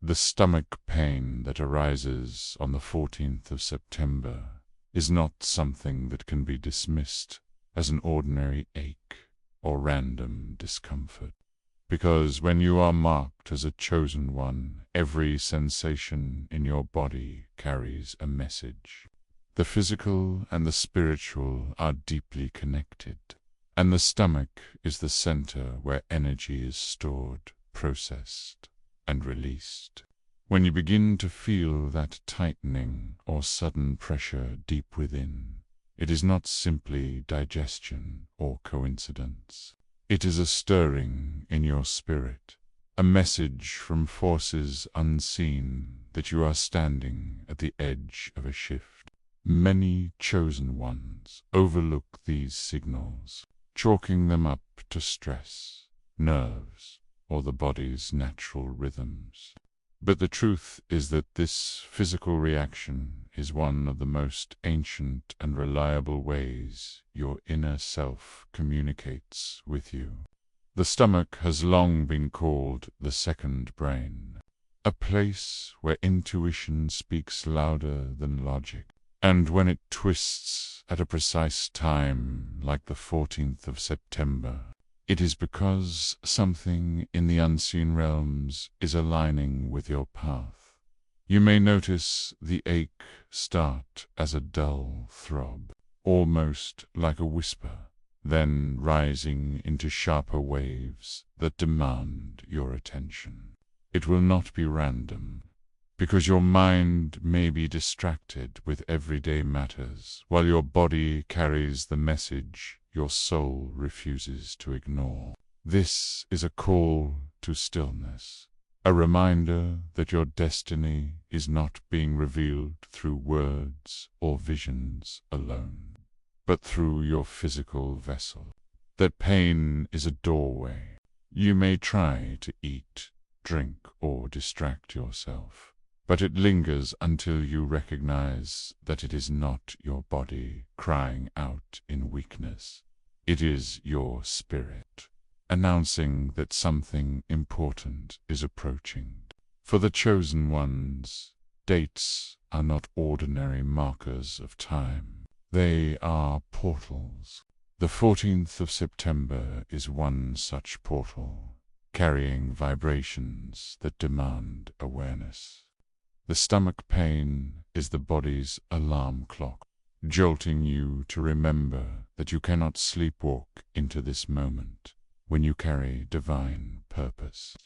The stomach pain that arises on the 14th of September is not something that can be dismissed as an ordinary ache or random discomfort. Because when you are marked as a chosen one, every sensation in your body carries a message. The physical and the spiritual are deeply connected, and the stomach is the center where energy is stored, processed, and released. When you begin to feel that tightening or sudden pressure deep within, it is not simply digestion or coincidence. It is a stirring in your spirit, a message from forces unseen that you are standing at the edge of a shift. Many chosen ones overlook these signals, chalking them up to stress, nerves, or the body's natural rhythms. But the truth is that this physical reaction is one of the most ancient and reliable ways your inner self communicates with you. The stomach has long been called the second brain, a place where intuition speaks louder than logic. And when it twists at a precise time, like the 14th of September, it is because something in the unseen realms is aligning with your path. You may notice the ache start as a dull throb, almost like a whisper, then rising into sharper waves that demand your attention. It will not be random, because your mind may be distracted with everyday matters, while your body carries the message your soul refuses to ignore. This is a call to stillness, a reminder that your destiny is not being revealed through words or visions alone, but through your physical vessel. That pain is a doorway. You may try to eat, drink, or distract yourself, but it lingers until you recognize that it is not your body crying out in weakness. It is your spirit, announcing that something important is approaching. For the chosen ones, dates are not ordinary markers of time. They are portals. The 14th of September is one such portal, carrying vibrations that demand awareness. The stomach pain is the body's alarm clock, jolting you to remember that you cannot sleepwalk into this moment when you carry divine purpose.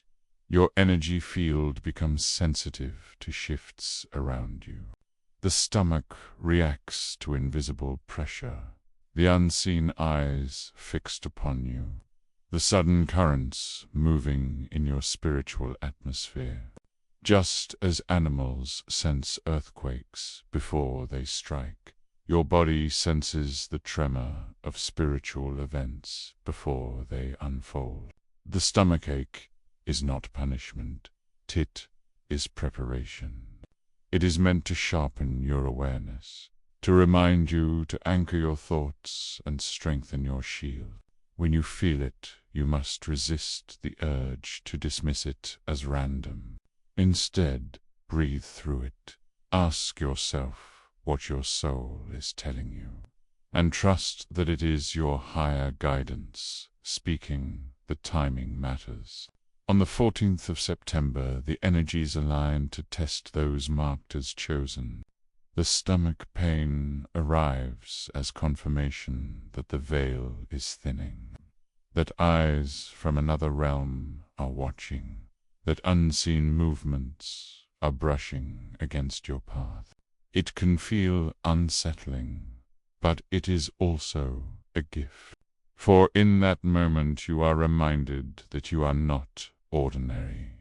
Your energy field becomes sensitive to shifts around you. The stomach reacts to invisible pressure, the unseen eyes fixed upon you, the sudden currents moving in your spiritual atmosphere. Just as animals sense earthquakes before they strike, your body senses the tremor of spiritual events before they unfold. The stomachache is not punishment. It is preparation. It is meant to sharpen your awareness, to remind you to anchor your thoughts and strengthen your shield. When you feel it, you must resist the urge to dismiss it as random. Instead, breathe through it. Ask yourself what your soul is telling you, and trust that it is your higher guidance speaking. The timing matters. On the 14th of September, the energies align to test those marked as chosen. The stomach pain arrives as confirmation that the veil is thinning, that eyes from another realm are watching, that unseen movements are brushing against your path. It can feel unsettling, but it is also a gift. For in that moment you are reminded that you are not ordinary,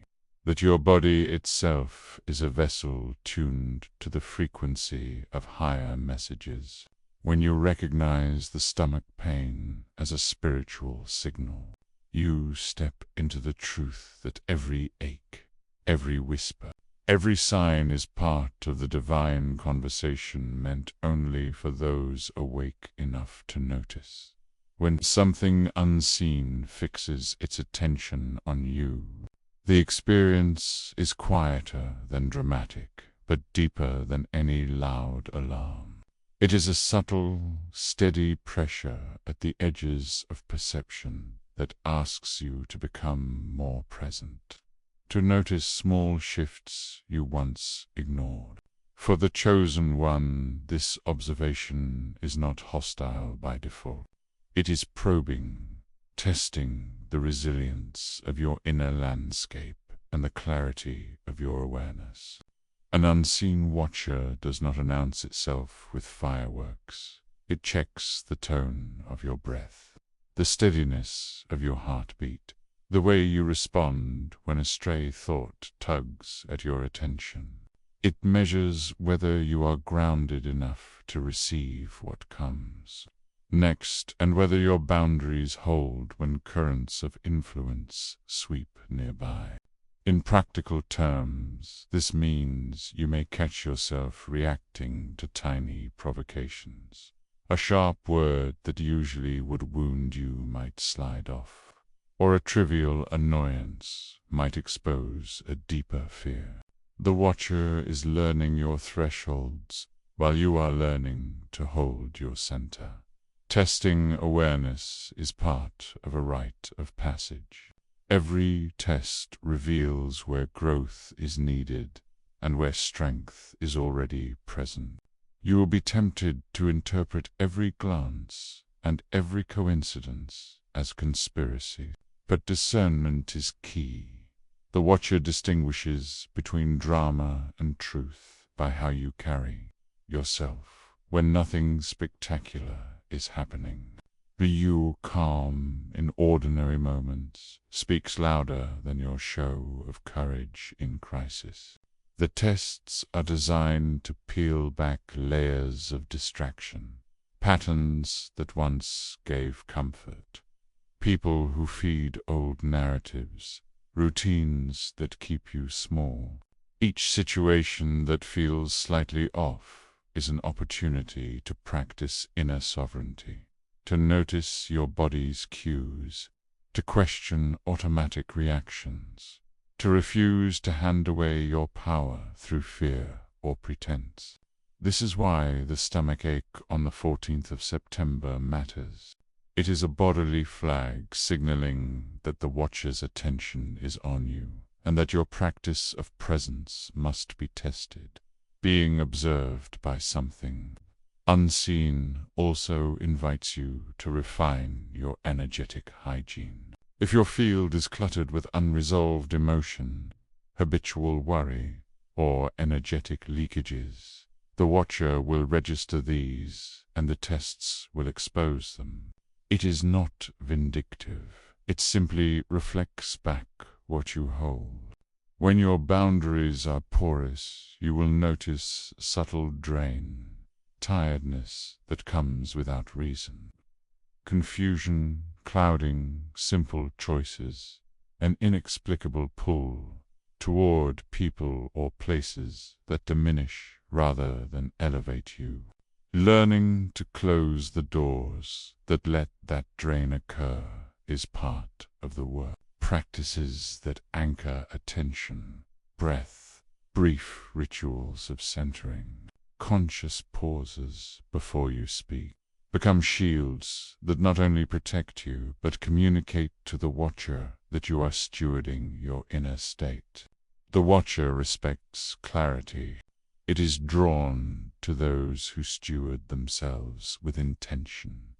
that your body itself is a vessel tuned to the frequency of higher messages. When you recognize the stomach pain as a spiritual signal, you step into the truth that every ache, every whisper, every sign is part of the divine conversation meant only for those awake enough to notice. When something unseen fixes its attention on you, The experience is quieter than dramatic, but deeper than any loud alarm. It is a subtle, steady pressure at the edges of perception that asks you to become more present, to notice small shifts you once ignored. For the chosen one, this observation is not hostile by default. It is probing, testing the resilience of your inner landscape and the clarity of your awareness. An unseen watcher does not announce itself with fireworks. It checks the tone of your breath, the steadiness of your heartbeat, the way you respond when a stray thought tugs at your attention. It measures whether you are grounded enough to receive what comes next, and whether your boundaries hold when currents of influence sweep nearby. In practical terms, this means you may catch yourself reacting to tiny provocations. A sharp word that usually would wound you might slide off, or a trivial annoyance might expose a deeper fear. The watcher is learning your thresholds while you are learning to hold your center. Testing awareness is part of a rite of passage. Every test reveals where growth is needed and where strength is already present. You will be tempted to interpret every glance and every coincidence as conspiracy, but discernment is key. The watcher distinguishes between drama and truth by how you carry yourself when nothing spectacular is happening. The you calm in ordinary moments speaks louder than your show of courage in crisis. The tests are designed to peel back layers of distraction, patterns that once gave comfort, people who feed old narratives, routines that keep you small. Each situation that feels slightly off is an opportunity to practice inner sovereignty, to notice your body's cues, to question automatic reactions, to refuse to hand away your power through fear or pretense. This is why the stomachache on the 14th of September matters. It is a bodily flag signaling that the watcher's attention is on you, and that your practice of presence must be tested. Being observed by something unseen also invites you to refine your energetic hygiene. If your field is cluttered with unresolved emotion, habitual worry, or energetic leakages, the watcher will register these, and the tests will expose them. It is not vindictive. It simply reflects back what you hold. When your boundaries are porous, you will notice subtle drain, tiredness that comes without reason, confusion clouding simple choices, an inexplicable pull toward people or places that diminish rather than elevate you. Learning to close the doors that let that drain occur is part of the work. Practices that anchor attention, breath, brief rituals of centering, conscious pauses before you speak, become shields that not only protect you, but communicate to the watcher that you are stewarding your inner state. The watcher respects clarity. It is drawn to those who steward themselves with intention.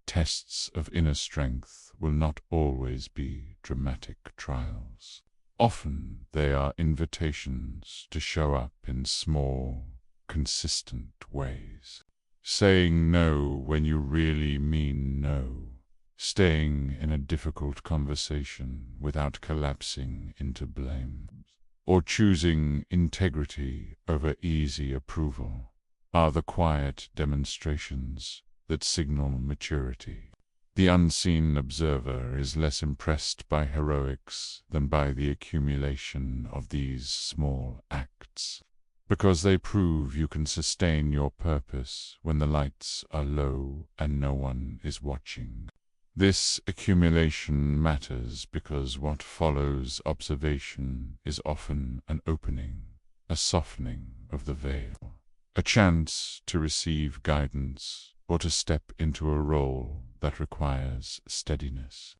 Tests of inner strength will not always be dramatic trials. Often they are invitations to show up in small, consistent ways. Saying no when you really mean no. Staying in a difficult conversation without collapsing into blame, or choosing integrity over easy approval, are the quiet demonstrations that signal maturity. The unseen observer is less impressed by heroics than by the accumulation of these small acts, because they prove you can sustain your purpose when the lights are low and no one is watching. This accumulation matters because what follows observation is often an opening, a softening of the veil, a chance to receive guidance or to step into a role that requires steadiness.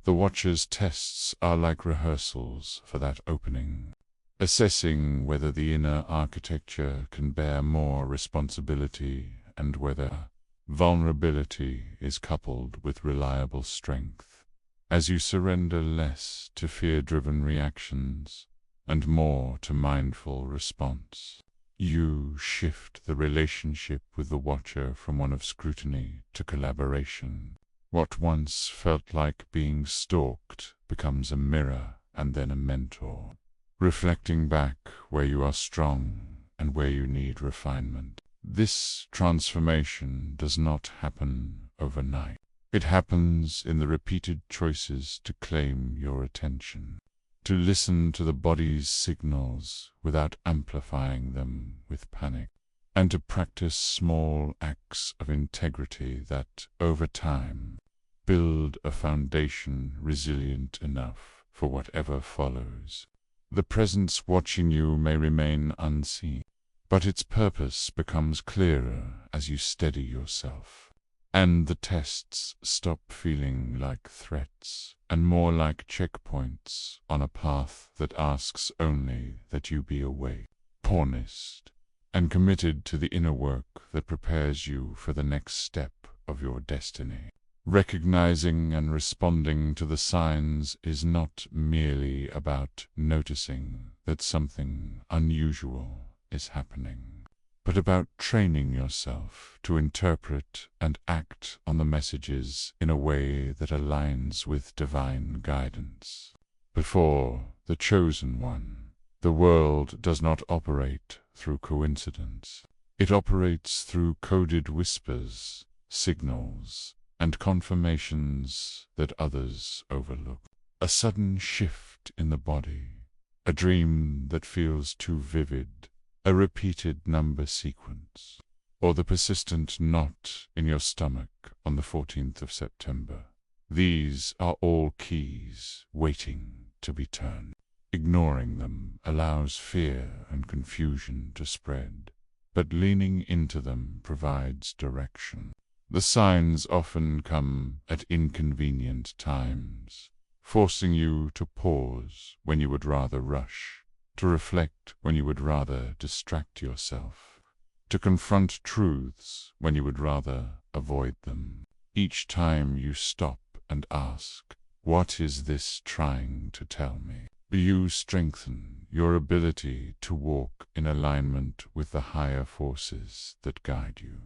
The watcher's tests are like rehearsals for that opening, assessing whether the inner architecture can bear more responsibility and whether vulnerability is coupled with reliable strength. As you surrender less to fear-driven reactions and more to mindful response, you shift the relationship with the watcher from one of scrutiny to collaboration. What once felt like being stalked becomes a mirror and then a mentor, reflecting back where you are strong and where you need refinement. This transformation does not happen overnight. It happens in the repeated choices to claim your attention, to listen to the body's signals without amplifying them with panic, and to practice small acts of integrity that, over time, build a foundation resilient enough for whatever follows. The presence watching you may remain unseen, but its purpose becomes clearer as you steady yourself, and the tests stop feeling like threats and more like checkpoints on a path that asks only that you be awake, honest, and committed to the inner work that prepares you for the next step of your destiny. Recognizing and responding to the signs is not merely about noticing that something unusual is happening, but about training yourself to interpret and act on the messages in a way that aligns with divine guidance. Before the chosen one, the world does not operate through coincidence. It operates through coded whispers, signals, and confirmations that others overlook. A sudden shift in the body, a dream that feels too vivid, a repeated number sequence, or the persistent knot in your stomach on the 14th of September. These are all keys waiting to be turned. Ignoring them allows fear and confusion to spread, but leaning into them provides direction. The signs often come at inconvenient times, forcing you to pause when you would rather rush, to reflect when you would rather distract yourself, to confront truths when you would rather avoid them. Each time you stop and ask, "What is this trying to tell me?" you strengthen your ability to walk in alignment with the higher forces that guide you.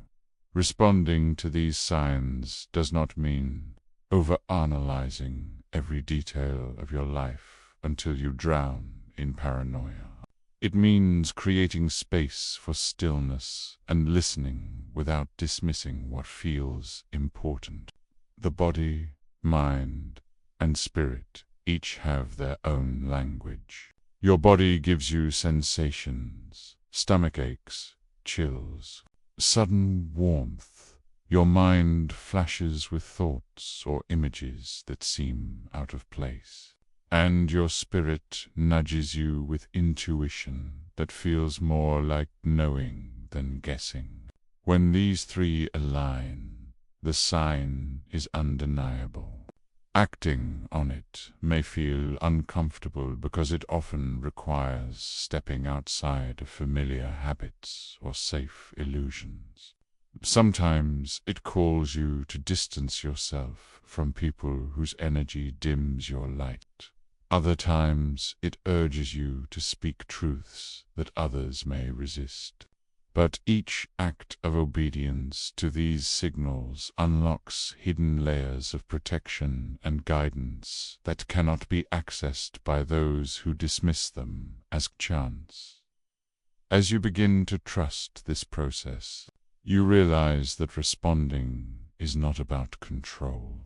Responding to these signs does not mean overanalyzing every detail of your life until you drown in paranoia. It means creating space for stillness and listening without dismissing what feels important. The body, mind, and spirit each have their own language. Your body gives you sensations, stomach aches, chills, sudden warmth. Your mind flashes with thoughts or images that seem out of place, and your spirit nudges you with intuition that feels more like knowing than guessing. When these three align, the sign is undeniable. Acting on it may feel uncomfortable because it often requires stepping outside of familiar habits or safe illusions. Sometimes it calls you to distance yourself from people whose energy dims your light. Other times it urges you to speak truths that others may resist. But each act of obedience to these signals unlocks hidden layers of protection and guidance that cannot be accessed by those who dismiss them as chance. As you begin to trust this process, you realize that responding is not about control.